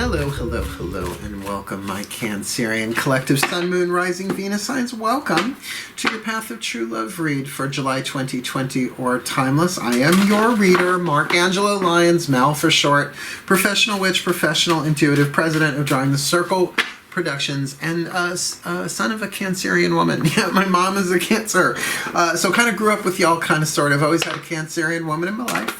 Hello, hello, hello, and welcome, my Cancerian collective Sun, Moon, Rising, Venus signs. Welcome to your Path of True Love read for July 2020 or Timeless. I am your reader, Mark Angelo, Lyons, Mal for short, professional witch, professional intuitive, president of Drawing the Circle Productions, and son of a Cancerian woman. Yeah, my mom is a Cancer. So kind of grew up with y'all, kind of sort of. Always had a Cancerian woman in my life.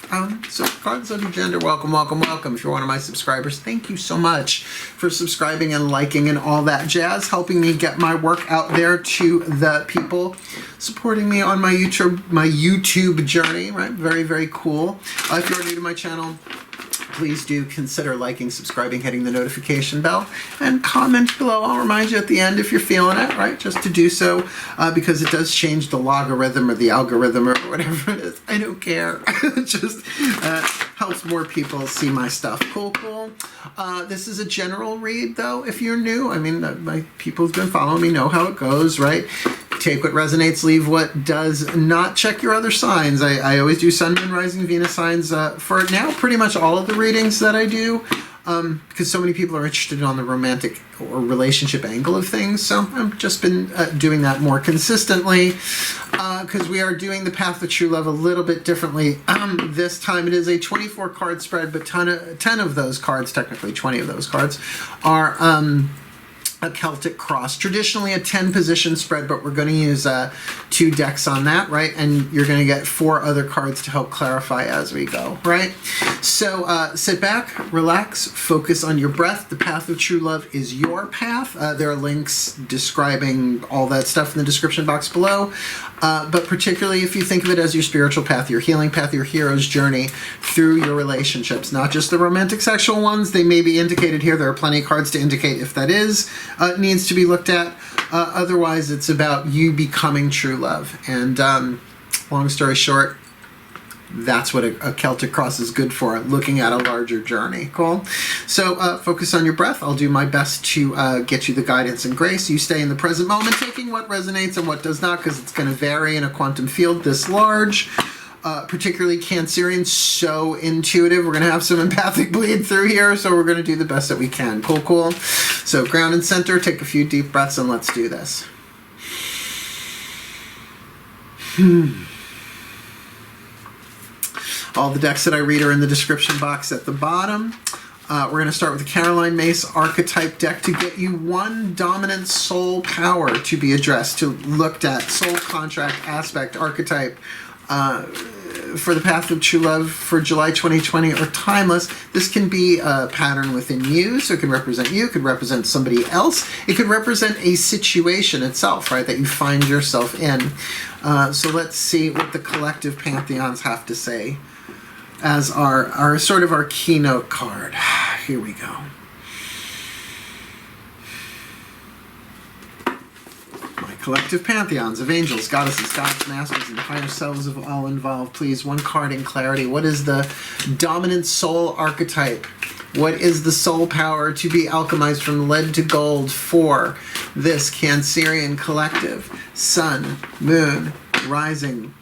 So regardless of your gender, welcome, welcome, welcome. If you're one of my subscribers, thank you so much for subscribing and liking and all that jazz, helping me get my work out there to the people, supporting me on my YouTube journey, right? Very, very cool. If you're new to my channel, please do consider liking, subscribing, hitting the notification bell, and comment below. I'll remind you at the end if you're feeling it, right? Just to do so, because it does change the logarithm or the algorithm or whatever it is. I don't care. It just helps more people see my stuff. Cool, cool. This is a general read, though, if you're new. I mean, my people who've been following me know how it goes, right? Take what resonates, leave what does not. Check your other signs. I always do Sun, Moon, Rising, Venus signs for now pretty much all of the readings that I do, because so many people are interested on the romantic or relationship angle of things. So I've just been doing that more consistently, because we are doing the Path of True Love a little bit differently. This time it is a 24 card spread, but 10 of those cards, technically 20 of those cards, are a Celtic cross. Traditionally a 10 position spread, but we're going to use 2 decks on that, right? And you're going to get 4 other cards to help clarify as we go, right? So sit back, relax, focus on your breath. The Path of True Love is your path. There are links describing all that stuff in the description box below. But particularly if you think of it as your spiritual path, your healing path, your hero's journey through your relationships, not just the romantic sexual ones. They may be indicated here. There are plenty of cards to indicate if that is needs to be looked at. Otherwise, it's about you becoming true love. And long story short, that's what a Celtic cross is good for, looking at a larger journey. Cool? So focus on your breath. I'll do my best to get you the guidance and grace. You stay in the present moment, taking what resonates and what does not, because it's going to vary in a quantum field this large. Particularly Cancerian, so intuitive. We're going to have some empathic bleed through here, so we're going to do the best that we can. Cool, cool. So ground and center, take a few deep breaths, and let's do this. All the decks that I read are in the description box at the bottom. We're going to start with the Caroline Mace archetype deck to get you one dominant soul power to be addressed, to looked at, soul contract, aspect, archetype, for the Path of True Love for July 2020 or Timeless. This can be a pattern within you, so it can represent you, it could represent somebody else, it could represent a situation itself, right, that you find yourself in. So let's see what the collective pantheons have to say as our sort of our keynote card. Here we go. Collective pantheons of angels, goddesses, gods, masters, and higher selves of all involved. Please, one card in clarity. What is the dominant soul archetype? What is the soul power to be alchemized from lead to gold for this Cancerian collective? Sun, Moon, Rising,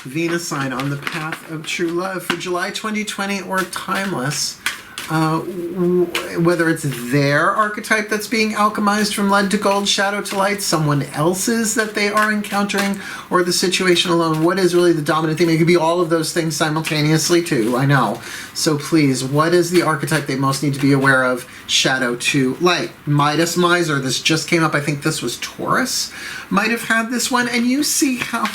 Venus sign on the Path of True Love for July 2020 or Timeless. Whether it's their archetype that's being alchemized from lead to gold, shadow to light, someone else's that they are encountering, or the situation alone. What is really the dominant thing? It could be all of those things simultaneously too, I know. So please, what is the archetype they most need to be aware of? Shadow to light. Midas, miser, this just came up. I think this was Taurus might have had this one, and you see how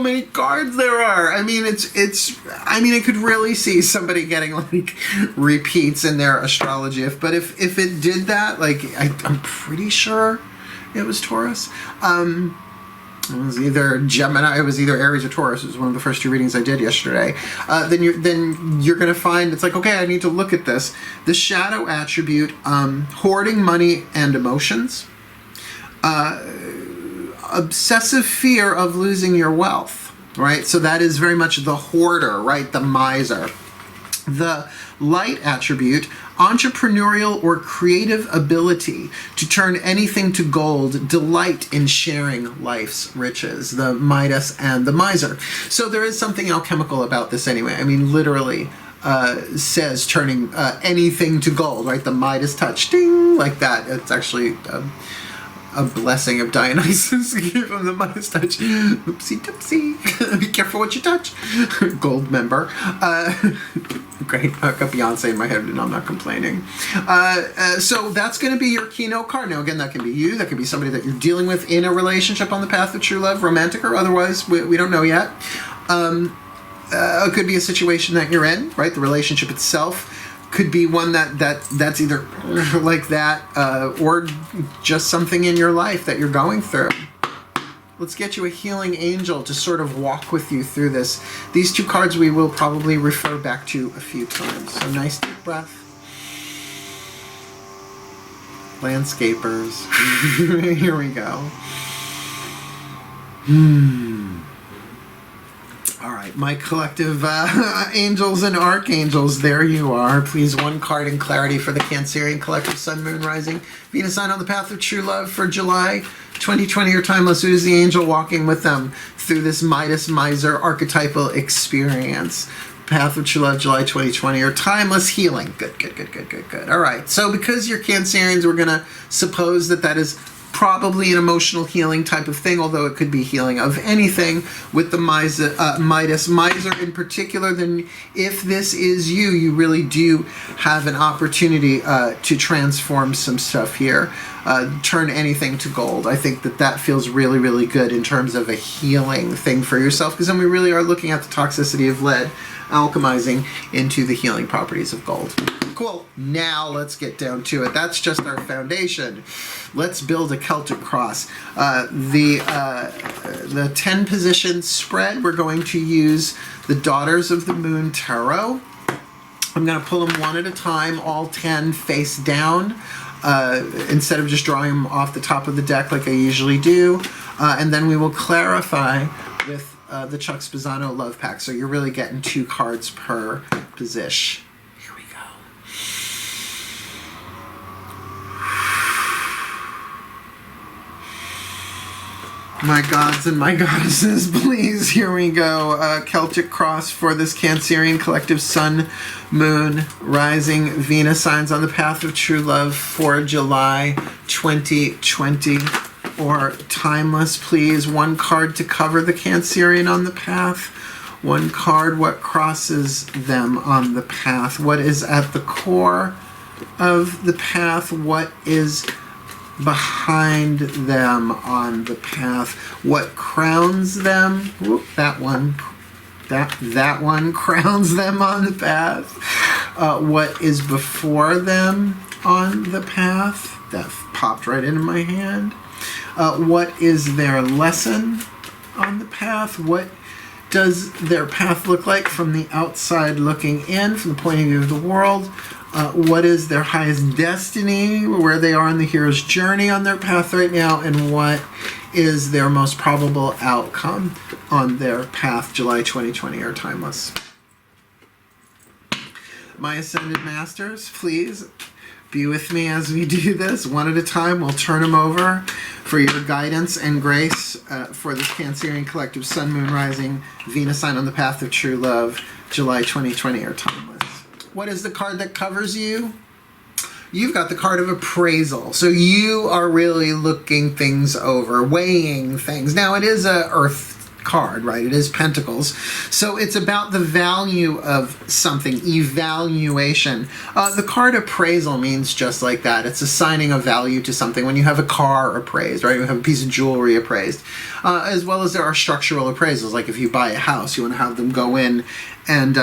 many cards there are. I mean, I could really see somebody getting like repeats in their astrology. But if it did that, like I'm pretty sure it was Taurus. It was either Gemini, it was either Aries or Taurus. It was one of the first 2 readings I did yesterday. Then you're going to find it's like, okay, I need to look at this. The shadow attribute, hoarding money and emotions. Obsessive fear of losing your wealth, right? So that is very much the hoarder, right? The miser. The light attribute, entrepreneurial or creative ability to turn anything to gold, delight in sharing life's riches, the Midas and the miser. So there is something alchemical about this anyway. I mean, literally, says turning anything to gold, right? The Midas touch, ding, like that. It's actually a blessing of Dionysus. Give him the Midas touch. Oopsie doopsie. Be careful what you touch. Gold member. Great. I've got Beyonce in my head and I'm not complaining. So that's going to be your keynote card. Now, again, that can be you. That could be somebody that you're dealing with in a relationship on the path of true love, romantic or otherwise. We don't know yet. It could be a situation that you're in, right? The relationship itself could be one that's either like that or just something in your life that you're going through. Let's get you a healing angel to sort of walk with you through this. These two cards we will probably refer back to a few times. So nice deep breath. Landscapers. Here we go. All right, my collective angels and archangels, there you are. Please, one card in clarity for the Cancerian collective Sun, Moon, Rising, Venus sign on the path of true love for July 2020 or timeless. Who is the angel walking with them through this Midas Miser archetypal experience? Path of true love, July 2020 or timeless healing. Good. All right, so because you're Cancerians, we're going to suppose that is probably an emotional healing type of thing, although it could be healing of anything with the Midas Miser in particular. Then if this is you, you really do have an opportunity to transform some stuff here, turn anything to gold. I think that feels really, really good in terms of a healing thing for yourself, because then we really are looking at the toxicity of lead alchemizing into the healing properties of gold. Cool. Now let's get down to it. That's just our foundation. Let's build a Celtic cross. The 10 position spread, we're going to use the Daughters of the Moon Tarot. I'm going to pull them one at a time, all 10 face down, instead of just drawing them off the top of the deck like I usually do. And then we will clarify with the Chuck Spezzano Love Pack. So you're really getting 2 cards per position. Here we go. My gods and my goddesses, please, here we go. Celtic cross for this Cancerian collective Sun, Moon, Rising, Venus signs on the path of true love for July 2020 or timeless. Please, one card to cover the Cancerian on the path. One card, what crosses them on the path? What is at the core of the path? What is behind them on the path? What crowns them? Whoop, that one crowns them on the path. What is before them on the path? That popped right into my hand. What is their lesson on the path? What does their path look like from the outside looking in, from the point of view of the world? What is their highest destiny, where they are in the hero's journey on their path right now, and what is their most probable outcome on their path, July 2020 or timeless? My Ascended Masters, please be with me as we do this. One at a time, we'll turn them over for your guidance and grace for this Cancerian collective Sun, Moon, Rising, Venus sign on the path of true love, July 2020 or timeless. What is the card that covers you? You've got the card of appraisal. So you are really looking things over, weighing things. Now, it is a Earth card, right? It is Pentacles. So it's about the value of something, evaluation. The card appraisal means just like that. It's assigning a value to something. When you have a car appraised, right? You have a piece of jewelry appraised. As well as there are structural appraisals. Like if you buy a house, you want to have them go in and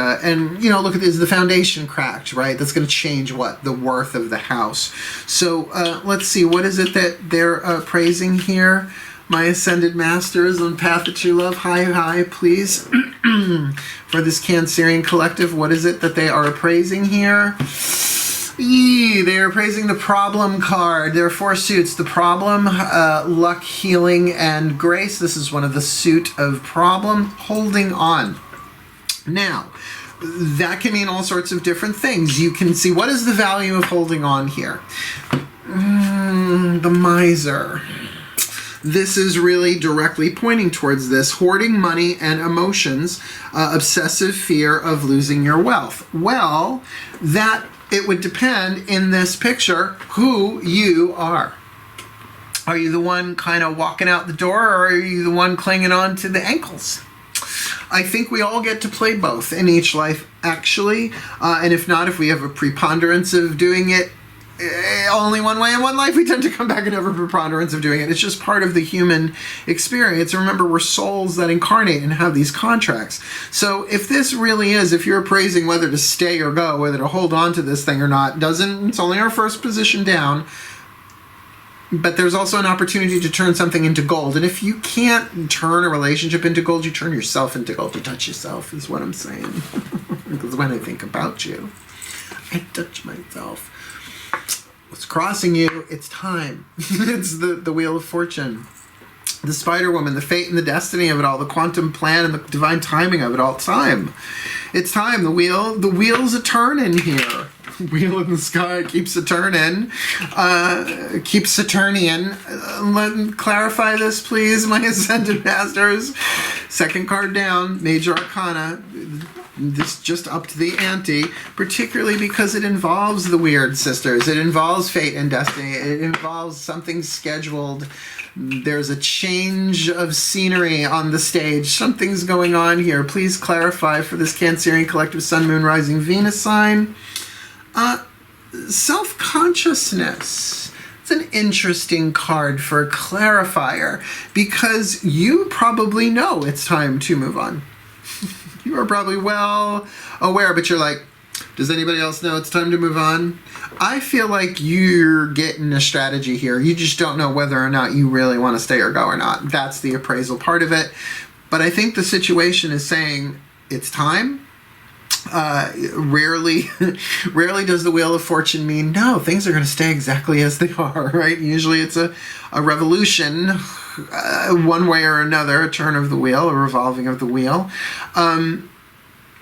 you know, look at this, the foundation cracked, right? That's going to change what? The worth of the house. So let's see, what is it that they're appraising here? My Ascended Masters on Path of True Love, hi, please. For this Cancerian collective, what is it that they are appraising here? They are appraising the problem card. There are 4 suits. The problem, luck, healing, and grace. This is one of the suit of problem, holding on. Now, that can mean all sorts of different things. You can see, what is the value of holding on here? The Miser. this is really directly pointing towards this: hoarding money and emotions, obsessive fear of losing your wealth. Well, that it would depend in this picture who you are. Are you the one kind of walking out the door, or are you the one clinging on to the ankles? I think we all get to play both in each life, actually. And if not, if we have a preponderance of doing it only one way in one life, we tend to come back and have a preponderance of doing it. It's just part of the human experience. Remember, we're souls that incarnate and have these contracts. So if this really is, if you're appraising whether to stay or go, whether to hold on to this thing or not, it's only our first position down. But there's also an opportunity to turn something into gold. And if you can't turn a relationship into gold, you turn yourself into gold. You touch yourself, is what I'm saying. Because when I think about you, I touch myself. What's crossing you? It's time. It's the Wheel of Fortune. The Spider Woman, the fate and the destiny of it all, the quantum plan and the divine timing of it all. Time. It's time. The wheel's a turning here. Wheel in the sky keeps a turning. Keeps Saturnian. Let me clarify this, please, my Ascended Masters. Second card down, Major Arcana. This just up to the ante, particularly because it involves the Weird Sisters. It involves fate and destiny. It involves something scheduled. There's a change of scenery on the stage. Something's going on here. Please clarify for this Cancerian collective Sun, Moon, Rising, Venus sign. Self-consciousness. It's an interesting card for a clarifier because you probably know it's time to move on. You are probably well aware, but you're like, does anybody else know it's time to move on? I feel like you're getting a strategy here. You just don't know whether or not you really want to stay or go or not. That's the appraisal part of it. But I think the situation is saying it's time. Rarely does the Wheel of Fortune mean, no, things are going to stay exactly as they are, right? Usually it's a revolution, one way or another, a turn of the wheel, a revolving of the wheel.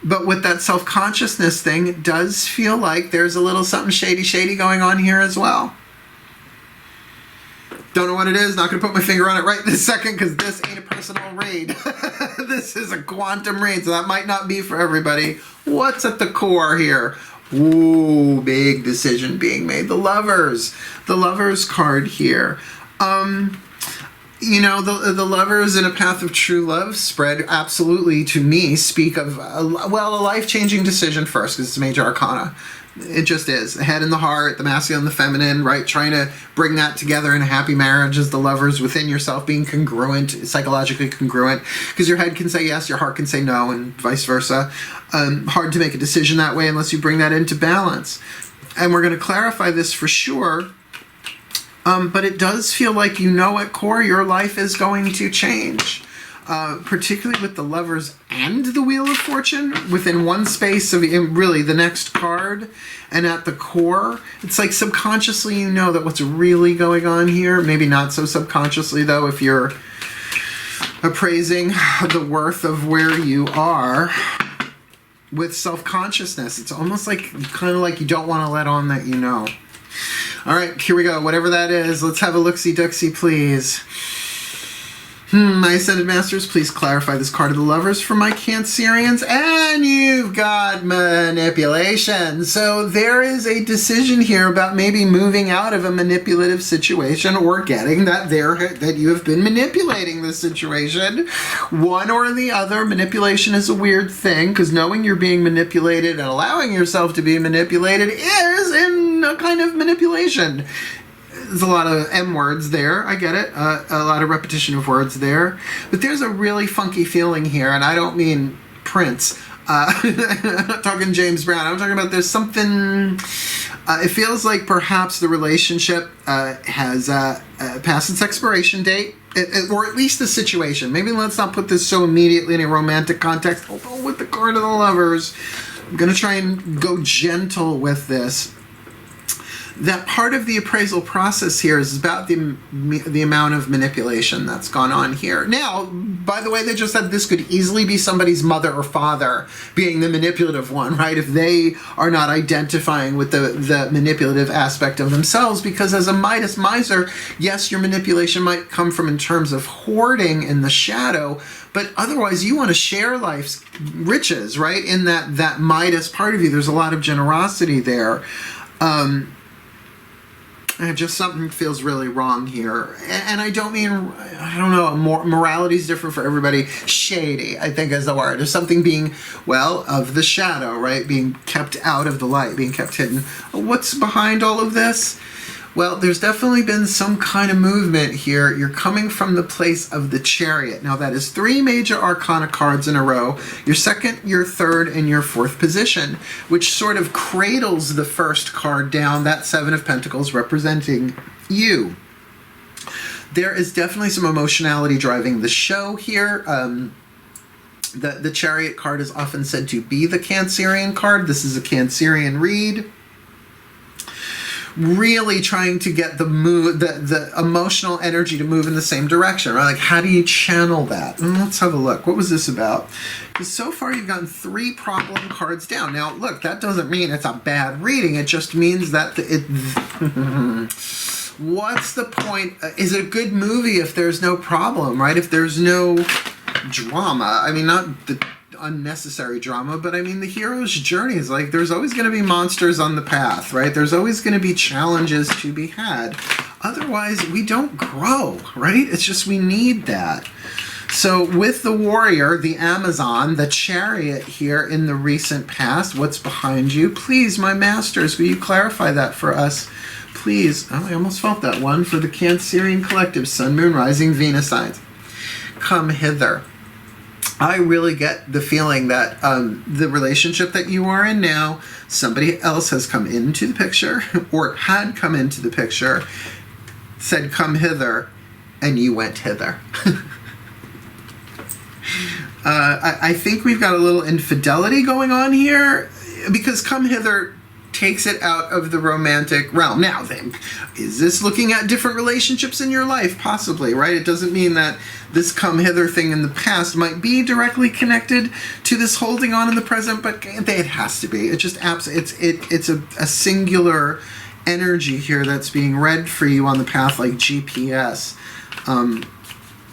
But with that self-consciousness thing, it does feel like there's a little something shady going on here as well. Don't know what it is. Not going to put my finger on it right this second because this ain't a personal read. This is a quantum read, so that might not be for everybody. What's at the core here? Ooh, big decision being made. The Lovers card here. You know, the Lovers in a path of true love spread absolutely, to me, speak of, a life-changing decision first, because it's a Major Arcana. It just is. The head and the heart, the masculine and the feminine, right? Trying to bring that together in a happy marriage as the Lovers within yourself, being congruent, psychologically congruent, because your head can say yes, your heart can say no, and vice versa. Hard to make a decision that way unless you bring that into balance. And we're going to clarify this for sure. But it does feel like, you know, at core, your life is going to change. Particularly with the Lovers and the Wheel of Fortune within one space of really the next card. And at the core, it's like subconsciously you know that what's really going on here. Maybe not so subconsciously, though, if you're appraising the worth of where you are with self-consciousness. It's almost like, kind of like you don't want to let on that you know. All right, here we go. Whatever that is, let's have a look-see-duck-see, please. My Ascended Masters, please clarify this card of the Lovers for my Cancerians. And you've got manipulation. So there is a decision here about maybe moving out of a manipulative situation or getting that you have been manipulating the situation. One or the other. Manipulation is a weird thing because knowing you're being manipulated and allowing yourself to be manipulated is in a kind of manipulation. There's a lot of M words there. I get it. A lot of repetition of words there. But there's a really funky feeling here, and I don't mean Prince. I'm not talking James Brown. I'm talking about there's something... it feels like perhaps the relationship has passed its expiration date, or at least the situation. Maybe let's not put this so immediately in a romantic context. Although with the card of the Lovers, I'm going to try and go gentle with this. that part of the appraisal process here is about the amount of manipulation that's gone on here. Now, by the way, they just said this could easily be somebody's mother or father being the manipulative one, right? If they are not identifying with the manipulative aspect of themselves, because as a Midas miser, yes, your manipulation might come from in terms of hoarding in the shadow, but otherwise you want to share life's riches, right? In that Midas part of you, there's a lot of generosity there. Just something feels really wrong here. And I don't mean, I don't know, morality is different for everybody. Shady, I think, is the word. There's something being, well, of the shadow, right? Being kept out of the light, being kept hidden. What's behind all of this? Well, there's definitely been some kind of movement here. You're coming from the place of the Chariot. Now, that is 3 major arcana cards in a row. Your second, your third, and your fourth position, which sort of cradles the first card down, that 7 of Pentacles representing you. There is definitely some emotionality driving the show here. The Chariot card is often said to be the Cancerian card. This is a Cancerian read. Really trying to get the emotional energy to move in the same direction, right? Like, how do you channel that? Let's have a look. What was this about? Because so far you've gotten 3 problem cards down. Now, look, that doesn't mean it's a bad reading. It just means that what's the point? Is it a good movie if there's no problem, right? If there's no drama? I mean, not the unnecessary drama, but I mean the hero's journey is like, there's always going to be monsters on the path, right? There's always going to be challenges to be had. Otherwise, we don't grow, right? It's just, we need that. So with the warrior, the Amazon, the Chariot here in the recent past, what's behind you? Please, my masters, will you clarify that for us? Please. Oh, I almost felt that one for the Cancerian collective, Sun, Moon, Rising, Venus signs. Come hither. I really get the feeling that the relationship that you are in now, somebody else has come into the picture, or had come into the picture, said, come hither, and you went hither. I think we've got a little infidelity going on here, because come hither takes it out of the romantic realm. Now then, is this looking at different relationships in your life? Possibly, right? It doesn't mean that this come hither thing in the past might be directly connected to this holding on in the present, but it has to be. It's just it's a singular energy here that's being read for you on the path like GPS.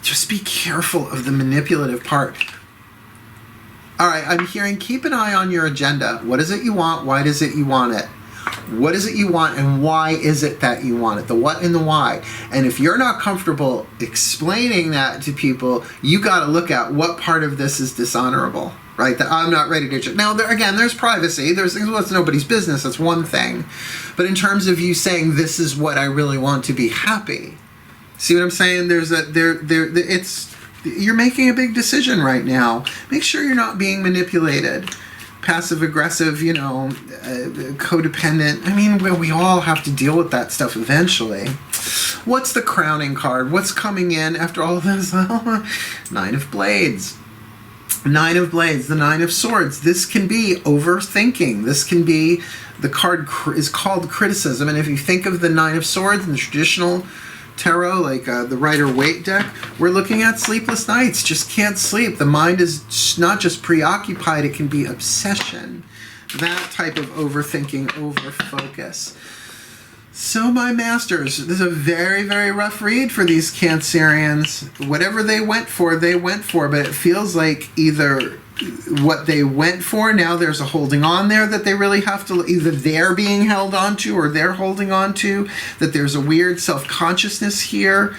Just be careful of the manipulative part. All right, I'm hearing keep an eye on your agenda. What is it you want? Why is it you want it? What is it you want, and why is it that you want it? The what and the why. And if you're not comfortable explaining that to people, you got to look at what part of this is dishonorable, right? That I'm not ready to... Now, again, there's privacy. There's things, well, it's nobody's business. That's one thing. But in terms of you saying, this is what I really want to be happy. See what I'm saying? You're making a big decision right now. Make sure you're not being manipulated. Passive aggressive, codependent. I mean, we all have to deal with that stuff eventually. What's the crowning card? What's coming in after all of this? 9 of Blades. 9 of Blades, the 9 of Swords. This can be overthinking. This can be, the card is called criticism. And if you think of the 9 of Swords in the traditional tarot, like the Rider-Waite deck, we're looking at sleepless nights. Just can't sleep. The mind is not just preoccupied, it can be obsession. That type of overthinking, overfocus. So my masters, this is a very, very rough read for these Cancerians. Whatever they went for, but it feels like either what they went for, now there's a holding on there that they really have to, either they're being held on to or they're holding on to, that there's a weird self-consciousness here.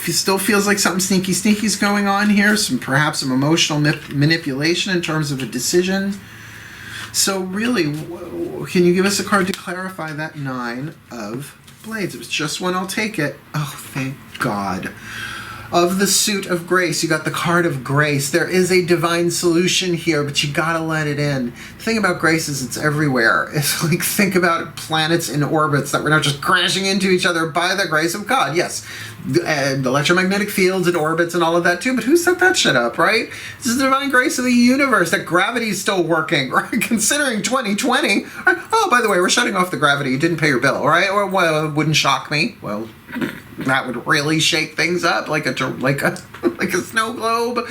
It still feels like something sneaky is going on here, perhaps some emotional manipulation in terms of a decision. So really, can you give us a card to clarify that 9 of Blades? If it's just one, I'll take it. Oh, thank God. of the suit of grace. You got the card of grace. There is a divine solution here, but you gotta let it in. The thing about grace is it's everywhere. It's like, think about planets in orbits that we're not just crashing into each other by the grace of God. Yes, and electromagnetic fields and orbits and all of that too, but who set that shit up, right? This is the divine grace of the universe, that gravity is still working, right? Considering 2020. Oh, by the way, we're shutting off the gravity. You didn't pay your bill, right? Or, well, it wouldn't shock me. Well, that would really shake things up like a snow globe.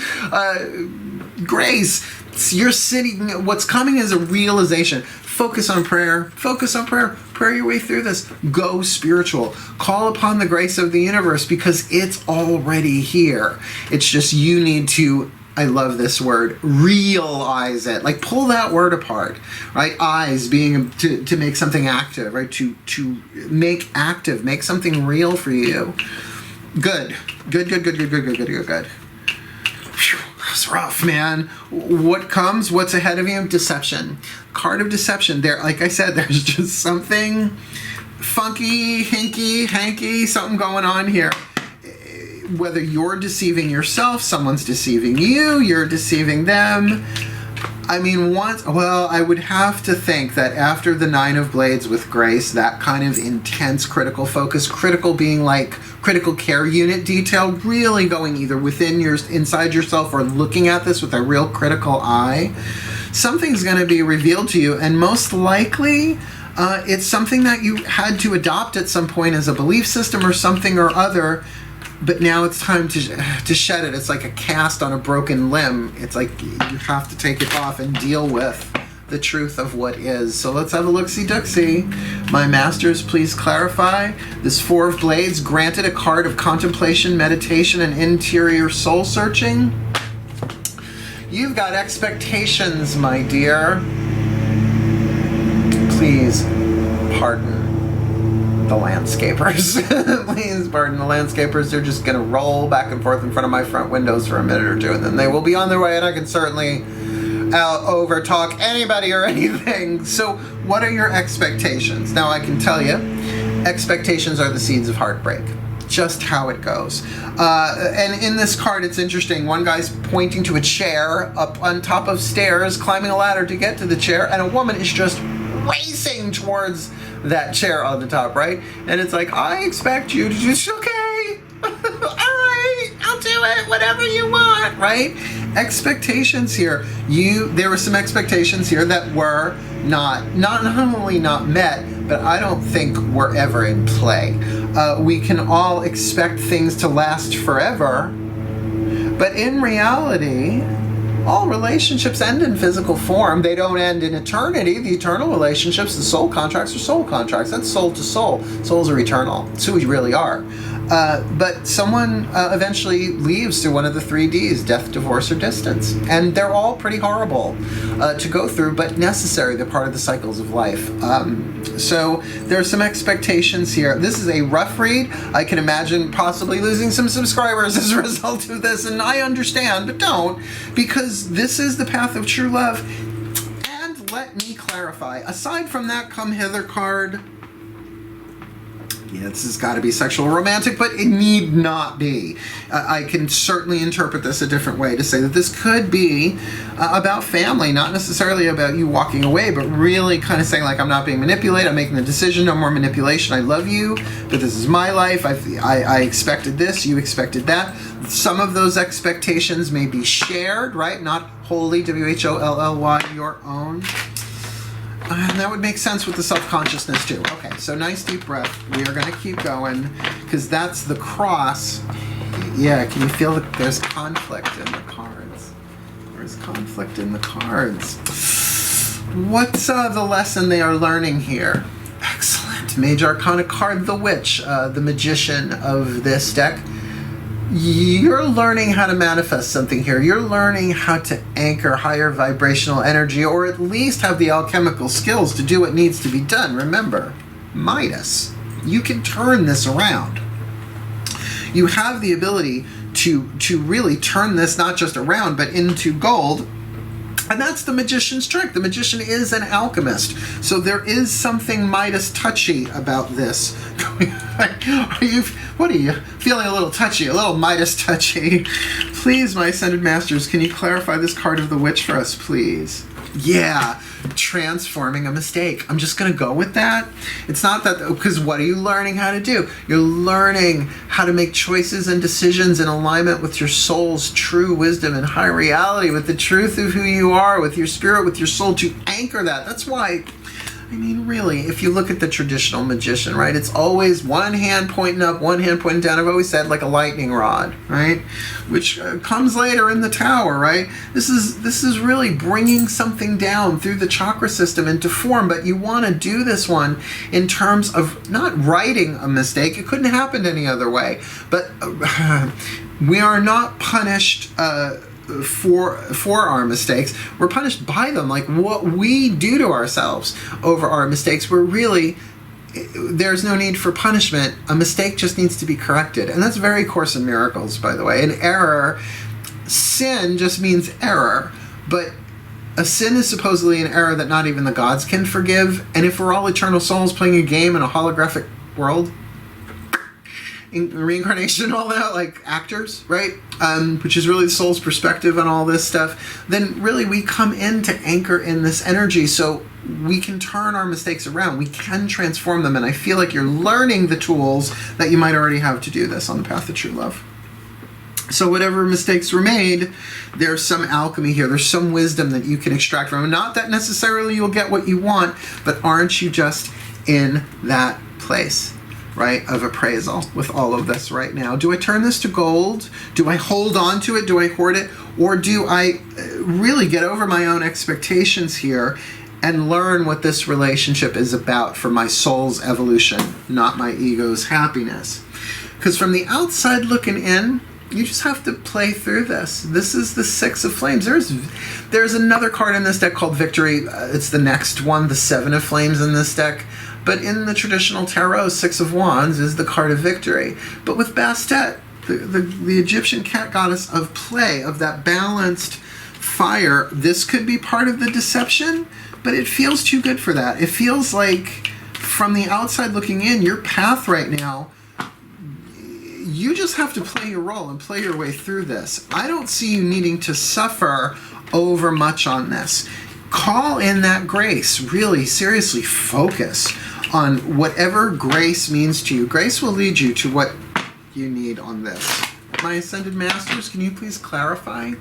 Grace, you're sitting. What's coming is a realization. Focus on prayer. Focus on prayer. Pray your way through this. Go spiritual. Call upon the grace of the universe because it's already here. It's just you need to, I love this word, realize it. Like, pull that word apart, right? Eyes being to make something active, right? To make active, make something real for you. Good. Good. Whew, that's rough, man. What comes? What's ahead of you? Deception. Card of deception. There, like I said, there's just something funky, hanky, something going on here. Whether you're deceiving yourself, someone's deceiving you, you're deceiving them. I mean, I would have to think that after the Nine of Blades with grace, that kind of intense critical focus, critical being like critical care unit detail, really going either inside yourself or looking at this with a real critical eye, something's going to be revealed to you, and most likely it's something that you had to adopt at some point as a belief system or something or other. But now it's time to shed it. It's like a cast on a broken limb. It's like you have to take it off and deal with the truth of what is. So let's have a look-see-duck-see. My masters, please clarify. This Four of Blades granted a card of contemplation, meditation, and interior soul searching. You've got expectations, my dear. Please pardon the landscapers. Please pardon the landscapers. They're just going to roll back and forth in front of my front windows for a minute or two, and then they will be on their way, and I can certainly over talk anybody or anything. So what are your expectations? Now, I can tell you, expectations are the seeds of heartbreak. Just how it goes. And in this card, it's interesting. One guy's pointing to a chair up on top of stairs, climbing a ladder to get to the chair, and a woman is just racing towards that chair on the top, right? And it's like, I expect you to just, okay, all right, I'll do it, whatever you want, right? Expectations here. There were some expectations here that were not only not met, but I don't think were ever in play. We can all expect things to last forever, but in reality, all relationships end in physical form. They don't end in eternity. The eternal relationships, the soul contracts are soul contracts. That's soul to soul. Souls are eternal. It's who we really are. But someone eventually leaves through one of the 3Ds, death, divorce, or distance. And they're all pretty horrible to go through, but necessary. They're part of the cycles of life. So there are some expectations here. This is a rough read. I can imagine possibly losing some subscribers as a result of this, and I understand, but don't, because this is the path of true love. And let me clarify, aside from that come hither card, yeah, this has got to be sexual romantic, but it need not be. I can certainly interpret this a different way to say that this could be about family, not necessarily about you walking away, but really kind of saying, like, I'm not being manipulated, I'm making the decision, no more manipulation, I love you, but this is my life, I expected this, you expected that. Some of those expectations may be shared, right? Not wholly, WHOLLY, your own. And that would make sense with the self-consciousness too. Okay, so nice deep breath. We are going to keep going because that's the cross. Yeah, can you feel that there's conflict in the cards? There's conflict in the cards. What's the lesson they are learning here? Excellent. Major Arcana card, the Witch, the magician of this deck. You're learning how to manifest something here. You're learning how to anchor higher vibrational energy, or at least have the alchemical skills to do what needs to be done. Remember, Midas. You can turn this around. You have the ability to really turn this not just around, but into gold. And that's the magician's trick. The magician is an alchemist. So there is something Midas touchy about this. What are you feeling a little touchy, a little Midas touchy? Please, my ascended masters, can you clarify this card of the witch for us, please? Yeah, transforming a mistake. I'm just going to go with that. It's not that, because what are you learning how to do? You're learning how to make choices and decisions in alignment with your soul's true wisdom and high reality, with the truth of who you are, with your spirit, with your soul, to anchor that. That's why, I mean, really, if you look at the traditional magician, right, it's always one hand pointing up, one hand pointing down. I've always said like a lightning rod, right, which comes later in the tower, right? This is really bringing something down through the chakra system into form, but you want to do this one in terms of not righting a mistake. It couldn't have happened any other way, but we are not punished for our mistakes. We're punished by them, like what we do to ourselves over our mistakes. We're really, there's no need for punishment. A mistake just needs to be corrected. And that's very Course in Miracles, by the way. An error, sin just means error, but a sin is supposedly an error that not even the gods can forgive. And if we're all eternal souls playing a game in a holographic world, in reincarnation, all that, like actors, right? Which is really the soul's perspective on all this stuff. Then really we come in to anchor in this energy, so we can turn our mistakes around. We can transform them, and I feel like you're learning the tools that you might already have to do this on the path of true love. So whatever mistakes were made, there's some alchemy here. There's some wisdom that you can extract from them. Not that necessarily you'll get what you want, but aren't you just in that place, right, of appraisal with all of this right now? Do I turn this to gold? Do I hold on to it? Do I hoard it? Or do I really get over my own expectations here and learn what this relationship is about for my soul's evolution, not my ego's happiness? Because from the outside looking in, you just have to play through this. This is the Six of Flames. There's another card in this deck called Victory. It's the next one, the Seven of Flames in this deck. But in the traditional tarot, Six of Wands is the card of victory. But with Bastet, the Egyptian cat goddess of play, of that balanced fire, this could be part of the deception, but it feels too good for that. It feels like, from the outside looking in, your path right now, you just have to play your role and play your way through this. I don't see you needing to suffer over much on this. Call in that grace. Really, seriously, focus on whatever grace means to you. Grace will lead you to what you need on this. My Ascended Masters, can you please clarify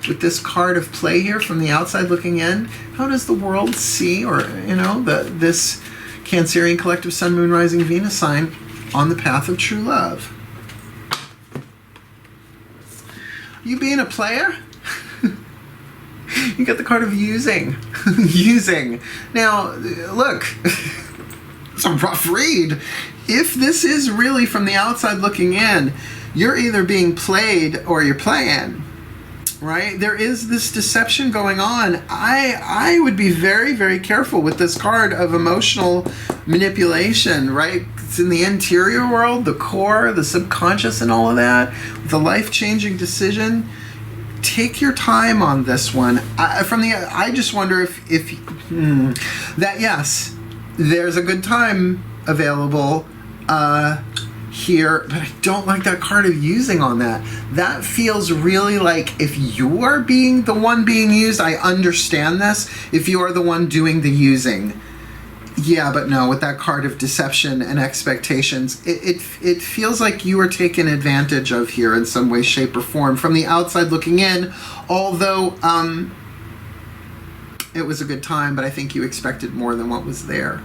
with this card of play here from the outside looking in? How does the world see, or, this Cancerian collective Sun, Moon, Rising, Venus sign on the path of true love? You being a player? You got the card of using. Using. Now, look, it's a rough read. If this is really from the outside looking in, you're either being played or you're playing, right? There is this deception going on. I would be very, very careful with this card of emotional manipulation, right? It's in the interior world, the core, the subconscious, and all of that. The life-changing decision. Take your time on this one. I just wonder if that, yes, there's a good time available here, but I don't like that card of using on that. That feels really like if you are being the one being used, I understand this. If you are the one doing the using, yeah, but no, with that card of deception and expectations, it feels like you are taken advantage of here in some way, shape, or form from the outside looking in, although it was a good time, but I think you expected more than what was there.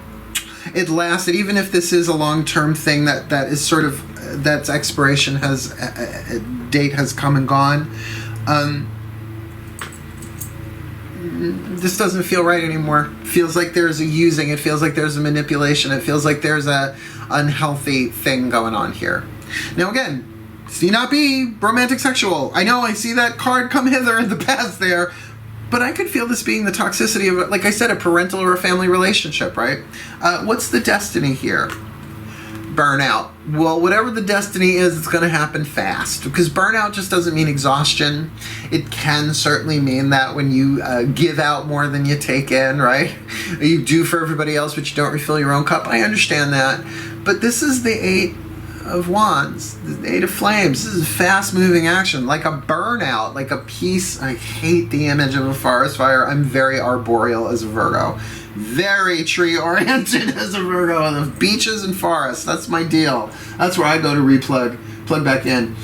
It lasted, even if this is a long-term thing that is sort of, that's expiration has, date has come and gone. This doesn't feel right anymore. Feels like there's a using. It feels like there's a manipulation. It feels like there's a unhealthy thing going on here. Now again, see not be romantic sexual. I know I see that card come hither in the past there, but I could feel this being the toxicity of, like I said, a parental or a family relationship, right? What's the destiny here? burnout. Well, whatever the destiny is, it's going to happen fast, because burnout just doesn't mean exhaustion. It can certainly mean that when you give out more than you take in, right? You do for everybody else, but you don't refill your own cup. I understand that. But this is the 8 of Wands, the 8 of Flames. This is fast moving action, like a burnout, like a piece. I hate the image of a forest fire. I'm very arboreal as a Virgo. Very tree oriented as a Virgo. And the beaches and forests, that's my deal. That's where I go to plug back in.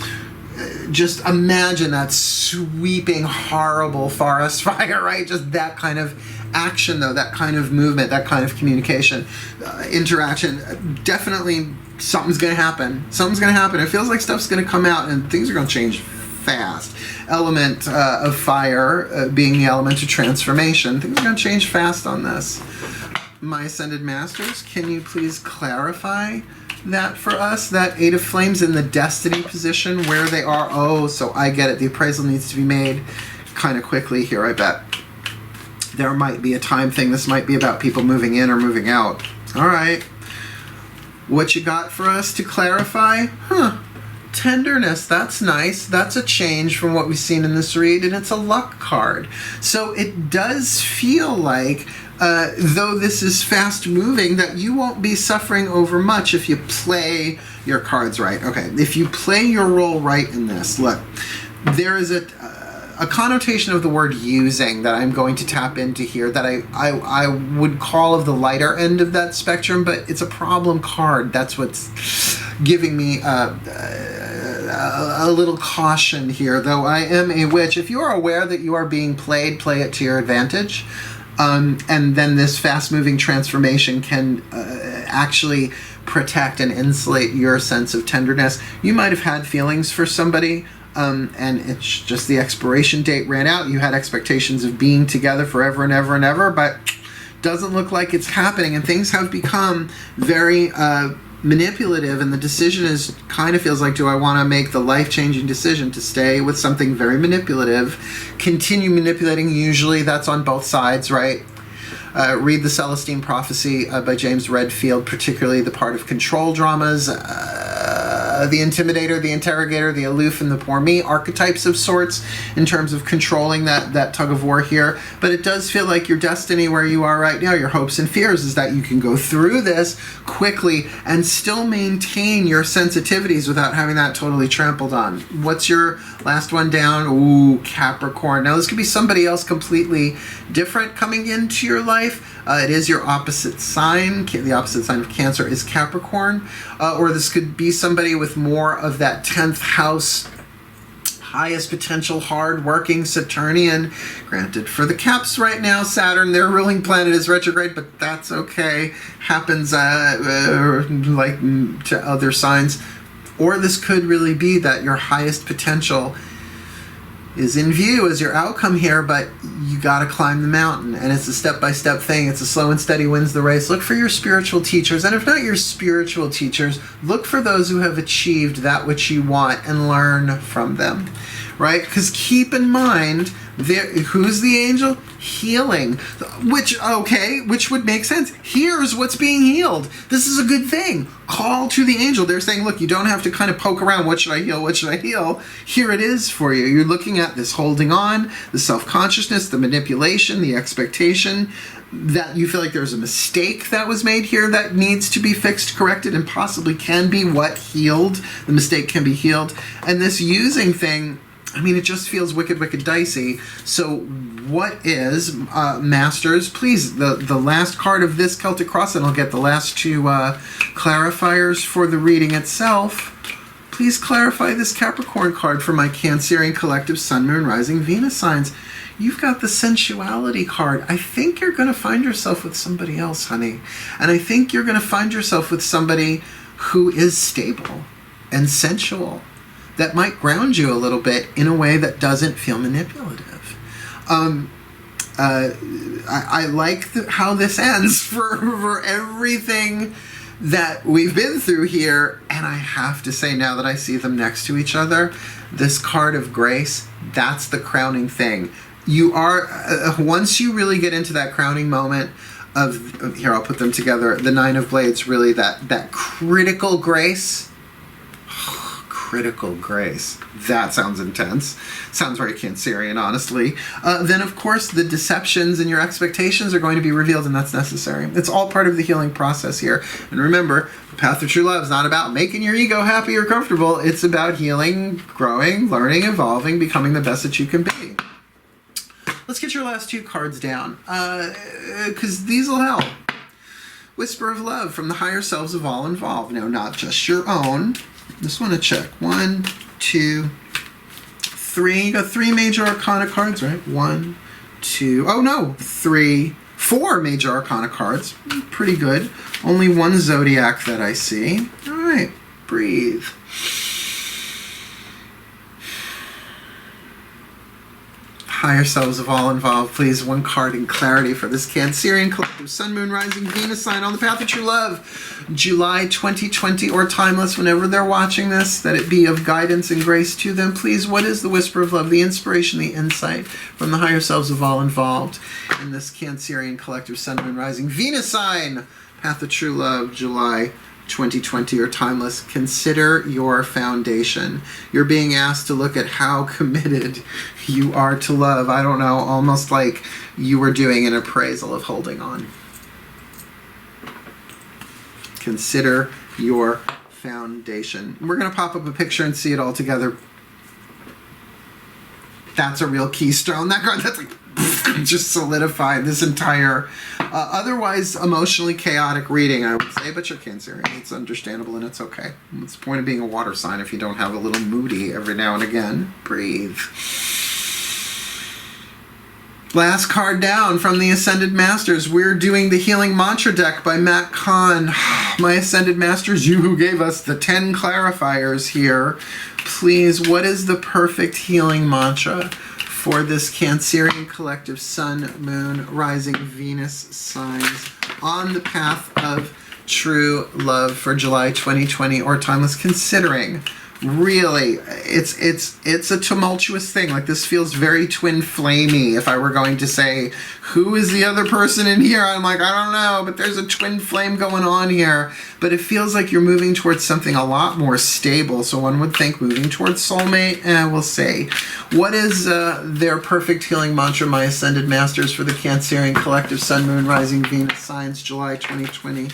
Just imagine that sweeping, horrible forest fire, right? Just that kind of action, though, that kind of movement, that kind of communication, interaction. Definitely something's going to happen. Something's going to happen. It feels like stuff's going to come out and things are going to change fast. Element of fire being the element of transformation. Things are going to change fast on this. My Ascended Masters, can you please clarify that for us? That 8 of Flames in the destiny position, where they are. Oh, so I get it. The appraisal needs to be made kind of quickly here, I bet. There might be a time thing. This might be about people moving in or moving out. All right. What you got for us to clarify? Tenderness, that's nice. That's a change from what we've seen in this read, and it's a luck card. So it does feel like, though this is fast moving, that you won't be suffering over much if you play your cards right. Okay, if you play your role right in this, look, there is a connotation of the word using that I'm going to tap into here that I would call of the lighter end of that spectrum, but it's a problem card. That's what's giving me a little caution here, though I am a witch. If you are aware that you are being played, play it to your advantage. And then this fast-moving transformation can actually protect and insulate your sense of tenderness. You might have had feelings for somebody, and it's just the expiration date ran out. You had expectations of being together forever and ever and ever, but doesn't look like it's happening, and things have become very manipulative, and the decision is kind of feels like, do I want to make the life-changing decision to stay with something very manipulative, continue manipulating? Usually that's on both sides, right? Read the Celestine Prophecy by James Redfield, particularly the part of control dramas, the intimidator, the interrogator, the aloof, and the poor me, archetypes of sorts in terms of controlling that tug of war here. But it does feel like your destiny where you are right now, your hopes and fears, is that you can go through this quickly and still maintain your sensitivities without having that totally trampled on. What's your last one down? Ooh, Capricorn. Now this could be somebody else completely different coming into your life. It is your opposite sign. The opposite sign of Cancer is Capricorn. Or this could be somebody with more of that 10th house, highest potential, hard-working Saturnian. Granted, for the Caps right now, Saturn, their ruling planet, is retrograde, but that's okay. Happens like to other signs. Or this could really be that your highest potential is in view as your outcome here, but you got to climb the mountain, and it's a step-by-step thing. It's a slow and steady wins the race. Look for your spiritual teachers, and if not your spiritual teachers, look for those who have achieved that which you want and learn from them, right? Because keep in mind, who's the angel? Healing, which would make sense. Here's what's being healed. This is a good thing. Call to the angel. They're saying, look, you don't have to kind of poke around. What should I heal? What should I heal? Here it is for you. You're looking at this holding on, the self-consciousness, the manipulation, the expectation that you feel like there's a mistake that was made here that needs to be fixed, corrected, and possibly can be what healed. The mistake can be healed. And this using thing, I mean, it just feels wicked, wicked dicey. So what is, Masters, please, the last card of this Celtic Cross, and I'll get the last two clarifiers for the reading itself. Please clarify this Capricorn card for my Cancerian collective Sun, Moon, Rising, Venus signs. You've got the sensuality card. I think you're going to find yourself with somebody else, honey. And I think you're going to find yourself with somebody who is stable and sensual, that might ground you a little bit in a way that doesn't feel manipulative. I like how this ends for everything that we've been through here, and I have to say, now that I see them next to each other, this card of grace, that's the crowning thing. You are, once you really get into that crowning moment, here, I'll put them together. The Nine of Blades, really that critical grace. Critical grace. That sounds intense. Sounds very Cancerian, honestly. Then, of course, the deceptions and your expectations are going to be revealed, and that's necessary. It's all part of the healing process here. And remember, the path of true love is not about making your ego happy or comfortable. It's about healing, growing, learning, evolving, becoming the best that you can be. Let's get your last two cards down, because these will help. Whisper of love from the higher selves of all involved. Now, not just your own. Just want to check. 1, 2, 3. You got 3 major arcana cards, right? 1, 2. Oh, no. 3, 4 major arcana cards. Pretty good. Only 1 zodiac that I see. All right. Breathe. Higher selves of all involved, please. 1 card in clarity for this Cancerian collective Sun, Moon, Rising, Venus sign on the path of true love. July 2020 or timeless, whenever they're watching this, that it be of guidance and grace to them. Please, what is the whisper of love, the inspiration, the insight from the higher selves of all involved in this Cancerian collective Sun, Moon, Rising, Venus sign, path of true love, July 2020 or timeless? Consider your foundation. You're being asked to look at how committed you are to love. I don't know, almost like you were doing an appraisal of holding on. Consider your foundation. We're going to pop up a picture and see it all together. That's a real keystone. That card, that's like just solidified this entire otherwise emotionally chaotic reading, I would say, but you're Cancerian. It's understandable and it's okay. It's the point of being a water sign if you don't have a little moody every now and again. Breathe. Last card down from the Ascended Masters. We're doing the Healing Mantra deck by Matt Kahn. My Ascended Masters, you who gave us the 10 clarifiers here. Please, what is the perfect healing mantra for this Cancerian collective Sun, Moon, Rising, Venus signs on the path of true love for July 2020 or timeless? Considering really it's a tumultuous thing. Like, this feels very twin flamey. If I were going to say who is the other person in here, I'm like, I don't know, but there's a twin flame going on here. But it feels like you're moving towards something a lot more stable. So one would think moving towards soulmate. We'll see. What is their perfect healing mantra, my Ascended Masters, for the Cancerian collective Sun, Moon, Rising, Venus signs, July 2020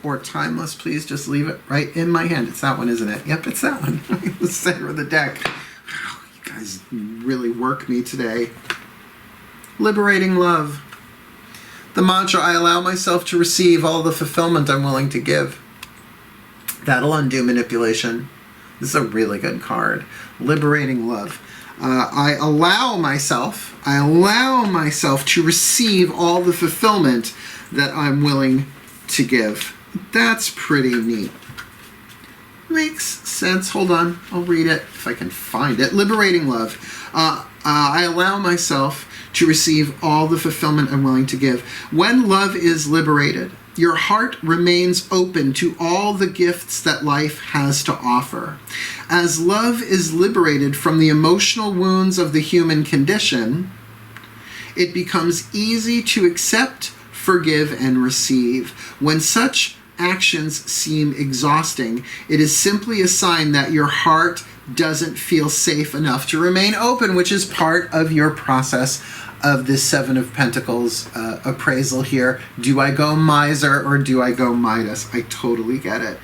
or timeless? Please just leave it right in my hand. It's that one, isn't it? Yep, it's that one. The center of the deck. Wow, you guys really work me today. Liberating love. The mantra, I allow myself to receive all the fulfillment I'm willing to give. That'll undo manipulation. This is a really good card. Liberating love. I allow myself to receive all the fulfillment that I'm willing to give. That's pretty neat. Makes sense. Hold on. I'll read it if I can find it. Liberating love. I allow myself to receive all the fulfillment I'm willing to give. When love is liberated, your heart remains open to all the gifts that life has to offer. As love is liberated from the emotional wounds of the human condition, it becomes easy to accept, forgive, and receive. When such actions seem exhausting, it is simply a sign that your heart doesn't feel safe enough to remain open, which is part of your process of this Seven of Pentacles appraisal here. Do I go miser or do I go Midas? I totally get it.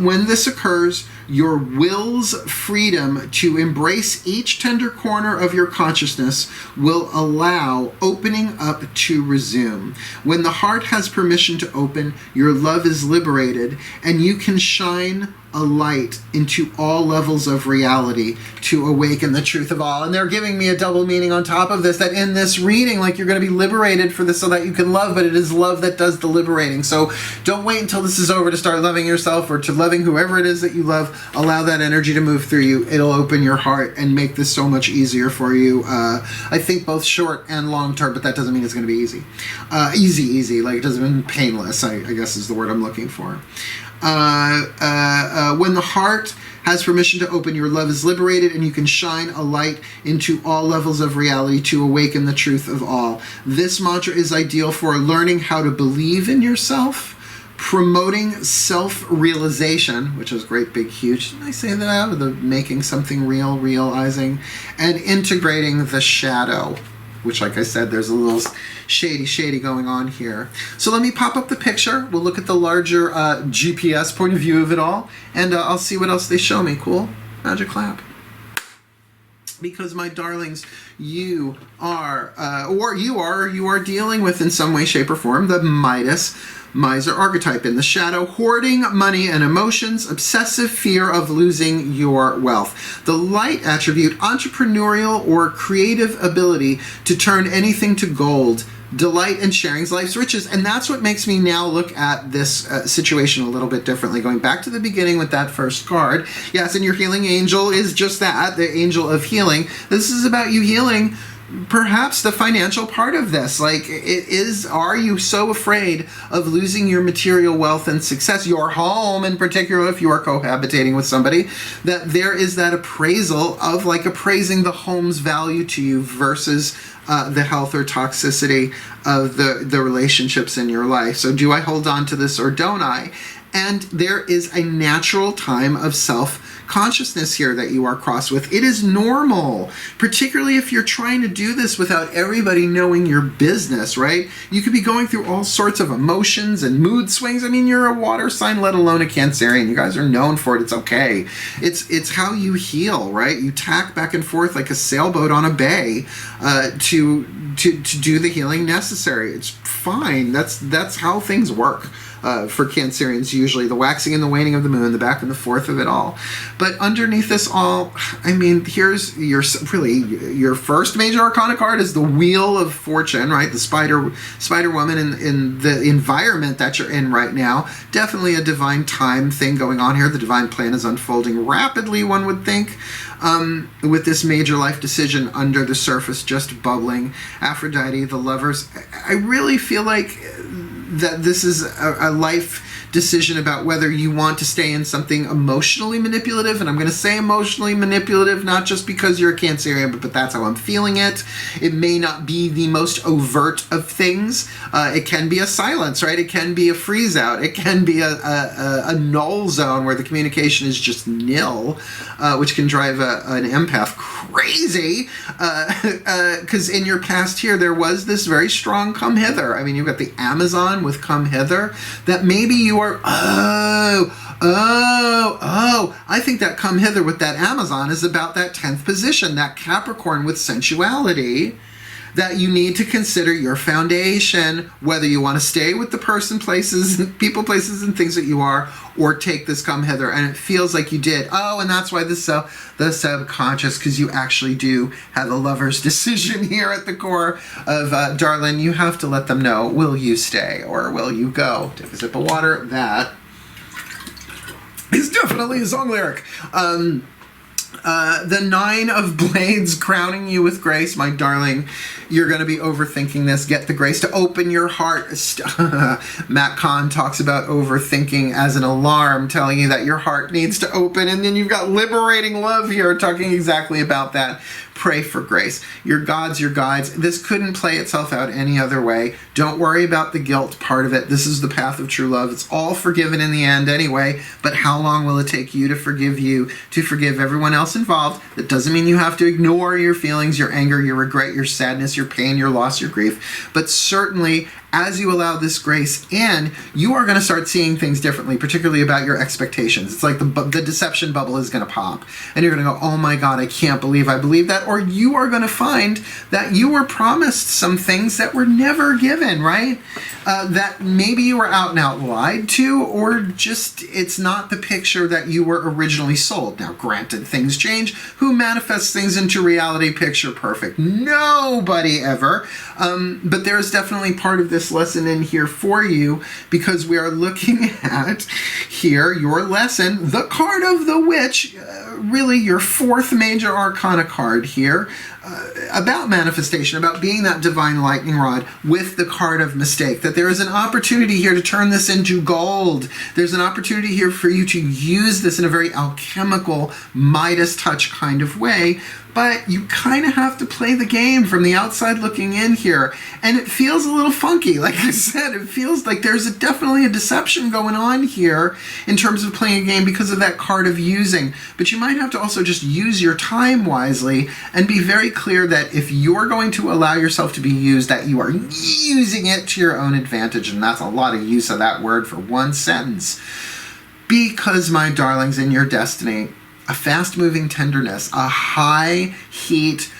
When this occurs, your will's freedom to embrace each tender corner of your consciousness will allow opening up to resume. When the heart has permission to open, your love is liberated, and you can shine a light into all levels of reality to awaken the truth of all. And they're giving me a double meaning on top of this, that in this reading, like, you're going to be liberated for this so that you can love, but it is love that does the liberating. So don't wait until this is over to start loving yourself or to loving whoever it is that you love. Allow that energy to move through you. It'll open your heart and make this so much easier for you. I think both short and long term, but that doesn't mean it's going to be easy. Easy, like it doesn't mean painless, I guess is the word I'm looking for. When the heart has permission to open. Your love is liberated, and you can shine a light into all levels of reality to awaken the truth of all. This mantra is ideal for learning how to believe in yourself, promoting self-realization, which is great, big, huge. Didn't I say that out of the making something real, realizing, and integrating the shadow, which, like I said, there's a little shady going on here. So let me pop up the picture. We'll look at the larger GPS point of view of it all, and I'll see what else they show me. Cool? Magic clap. Because, my darlings, you are dealing with, in some way, shape, or form, the miser archetype in the shadow, hoarding money and emotions, obsessive fear of losing your wealth. The light attribute, entrepreneurial or creative ability to turn anything to gold, delight in sharing life's riches. And that's what makes me now look at this situation a little bit differently. Going back to the beginning with that first card. Yes, and your healing angel is just that, the angel of healing. This is about you healing perhaps the financial part of this. Like, are you so afraid of losing your material wealth and success, your home in particular, if you are cohabitating with somebody, that there is that appraisal of, like, appraising the home's value to you versus the health or toxicity of the relationships in your life. So do I hold on to this or don't I? And there is a natural time of self-consciousness here that you are crossed with. It is normal, particularly if you're trying to do this without everybody knowing your business, right? You could be going through all sorts of emotions and mood swings. I mean, you're a water sign, let alone a Cancerian. You guys are known for it. It's okay. It's how you heal, right? You tack back and forth like a sailboat on a bay to do the healing necessary. It's fine. That's how things work. For Cancerians, usually the waxing and the waning of the moon, the back and the forth of it all. But underneath this all, I mean, here's your first major arcana card is the Wheel of Fortune, right? The Spider Woman in the environment that you're in right now. Definitely a divine time thing going on here. The divine plan is unfolding rapidly, one would think, with this major life decision under the surface just bubbling. Aphrodite, the lovers. I really feel like that this is a life decision about whether you want to stay in something emotionally manipulative, and I'm going to say emotionally manipulative not just because you're a Cancerian, but that's how I'm feeling it. It may not be the most overt of things. It can be a silence, right? It can be a freeze out. It can be a null zone where the communication is just nil, which can drive an empath crazy, because in your past here there was this very strong come hither. I mean, you've got the Amazon with come hither, that maybe you are, I think that come hither with that Amazon is about that 10th position, that Capricorn with sensuality, that you need to consider your foundation, whether you want to stay with the people, places, and things that you are, or take this come hither. And it feels like you did. Oh, and that's why the subconscious, because you actually do have a lover's decision here at the core of, darling, you have to let them know, will you stay or will you go? Take a sip of water. That is definitely a song lyric. The Nine of Blades crowning you with grace, my darling. You're going to be overthinking this. Get the grace to open your heart. Matt Kahn talks about overthinking as an alarm, telling you that your heart needs to open. And then you've got liberating love here, talking exactly about that. Pray for grace. Your gods, your guides. This couldn't play itself out any other way. Don't worry about the guilt part of it. This is the path of true love. It's all forgiven in the end anyway, but how long will it take you to forgive everyone else involved? That doesn't mean you have to ignore your feelings, your anger, your regret, your sadness, your pain, your loss, your grief, but certainly as you allow this grace in, you are going to start seeing things differently, particularly about your expectations. It's like the deception bubble is going to pop, and you're going to go, oh my God, I can't believe I believe that. Or you are going to find that you were promised some things that were never given, right? That maybe you were out and out lied to, or just it's not the picture that you were originally sold. Now, granted, things change. Who manifests things into reality? Picture perfect. Nobody ever. But there is definitely part of this lesson in here for you, because we are looking at here your lesson, the card of the witch, really your fourth major arcana card here. about manifestation, about being that divine lightning rod with the card of mistake, that there is an opportunity here to turn this into gold. There's an opportunity here for you to use this in a very alchemical, Midas touch kind of way, but you kind of have to play the game from the outside looking in here. And it feels a little funky. Like I said, it feels like there's definitely a deception going on here in terms of playing a game because of that card of using. But you might have to also just use your time wisely and be very clear that if you're going to allow yourself to be used, that you are using it to your own advantage. And that's a lot of use of that word for one sentence. Because, my darlings, in your destiny, a fast-moving tenderness, a high-heat,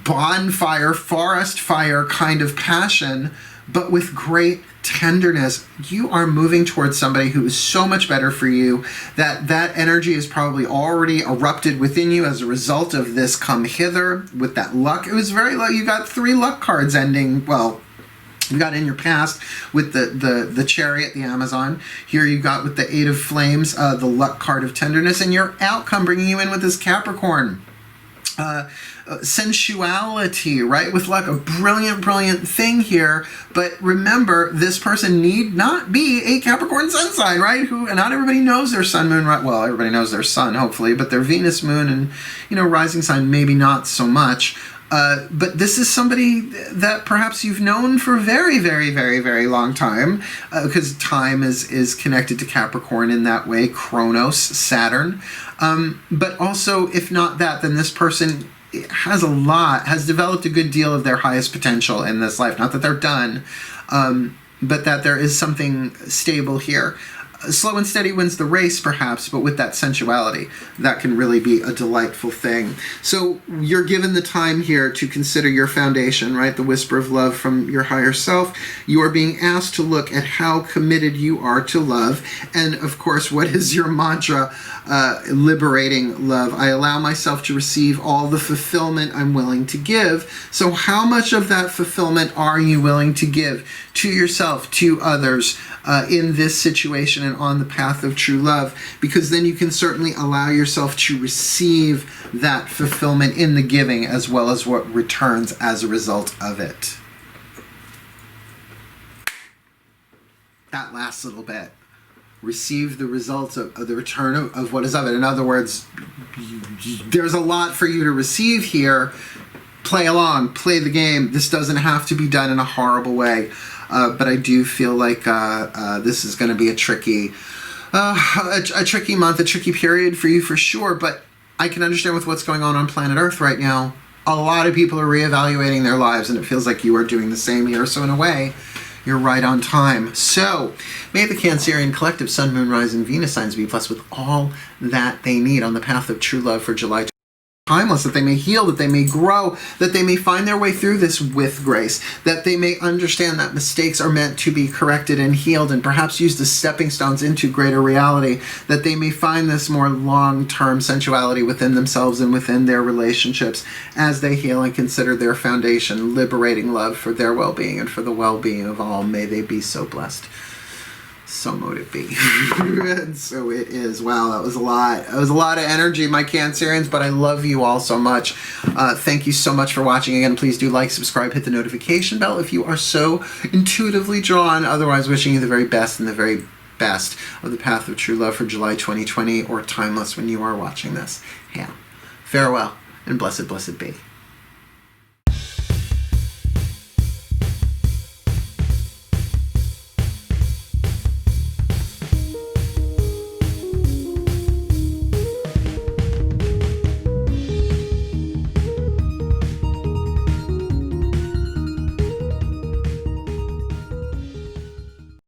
bonfire, forest fire kind of passion, but with great tenderness. You are moving towards somebody who is so much better for you, that energy is probably already erupted within you as a result of this come hither with that luck. It was very lucky. You got 3 luck cards ending, well, you got in your past with the Chariot, the Amazon. Here you got with the 8 of Flames, the luck card of tenderness, and your outcome bringing you in with this Capricorn. Sensuality, right? With luck, a brilliant, brilliant thing here. But remember, this person need not be a Capricorn sun sign, right? Who, and not everybody knows their sun, moon, right? Well, everybody knows their sun, hopefully, but their Venus, moon, and, you know, rising sign, maybe not so much. But this is somebody that perhaps you've known for a very, very, very, very long time, because time is connected to Capricorn in that way, Kronos, Saturn. But also, if not that, then this person has developed a good deal of their highest potential in this life. Not that they're done, but that there is something stable here. Slow and steady wins the race, perhaps, but with that sensuality, that can really be a delightful thing. So you're given the time here to consider your foundation, right? The whisper of love from your higher self. You are being asked to look at how committed you are to love. And, of course, what is your mantra? Liberating love. I allow myself to receive all the fulfillment I'm willing to give. So how much of that fulfillment are you willing to give to yourself, to others, in this situation and on the path of true love? Because then you can certainly allow yourself to receive that fulfillment in the giving as well as what returns as a result of it. That last little bit. Receive the results of the return of what is of it. In other words, there's a lot for you to receive here. Play along, play the game. This doesn't have to be done in a horrible way. But I do feel like this is going to be a tricky month, a tricky period for you for sure. But I can understand with what's going on planet Earth right now. A lot of people are reevaluating their lives, and it feels like you are doing the same here. So in a way, you're right on time. So may the Cancerian collective Sun, Moon, Rising, Venus signs be blessed with all that they need on the path of true love for July timeless, that they may heal, that they may grow, that they may find their way through this with grace, that they may understand that mistakes are meant to be corrected and healed and perhaps used as stepping stones into greater reality, that they may find this more long-term sensuality within themselves and within their relationships as they heal and consider their foundation, liberating love for their well-being and for the well-being of all. May they be so blessed. So mote it be. And so it is. Wow, that was a lot. It was a lot of energy, my Cancerians, but I love you all so much. Thank you so much for watching. Again, please do like, subscribe, hit the notification bell if you are so intuitively drawn. Otherwise, wishing you the very best and the very best of the path of true love for July 2020 or timeless when you are watching this. Yeah. Farewell and blessed, blessed be.